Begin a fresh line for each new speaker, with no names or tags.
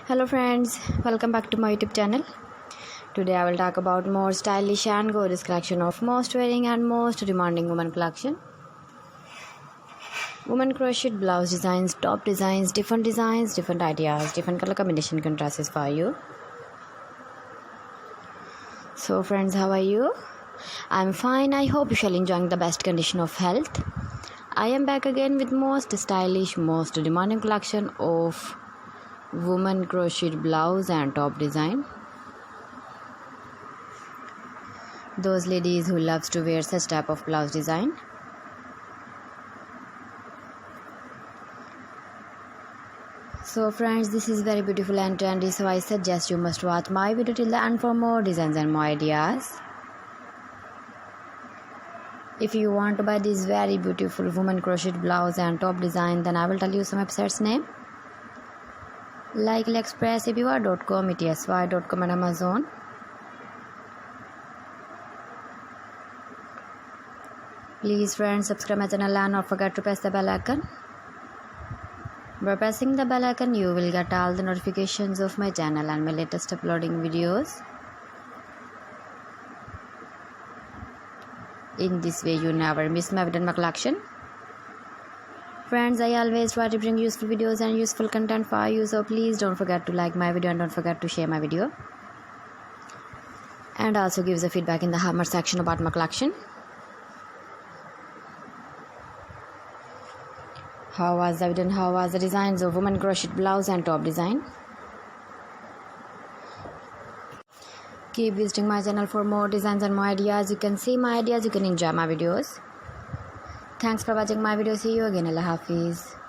Hello friends, welcome back to my YouTube channel. Today I will talk about more stylish and gorgeous collection of most wearing and most demanding women collection. Women crocheted blouse designs, top designs, different ideas, different color combination contrasts for you. So friends, how are you? I'm fine. I hope you shall enjoying the best condition of health. I am back again with most stylish, most demanding collection of woman crocheted blouse and top design. Those ladies who loves to wear such type of blouse design. So friends, this is very beautiful and trendy, so I suggest you must watch my video till the end for more designs and more ideas. If you want to buy this very beautiful woman crocheted blouse and top design, then I will tell you some websites name like AliExpress, ebiwa.com, etsy.com and Amazon. Please friends, subscribe my channel and not forget to press the bell icon. By pressing the bell icon, you will get all the notifications of my channel and my latest uploading videos. In this way, you never miss my video and my collection. Friends, I always try to bring useful videos and useful content for you, so please don't forget to like my video and don't forget to share my video. And also give the feedback in the comment section about my collection. How was the video and how was the designs of woman crocheted blouse and top design? Keep visiting my channel for more designs and more ideas. You can see my ideas, you can enjoy my videos. Thanks for watching my video. See you again. Allah Hafiz.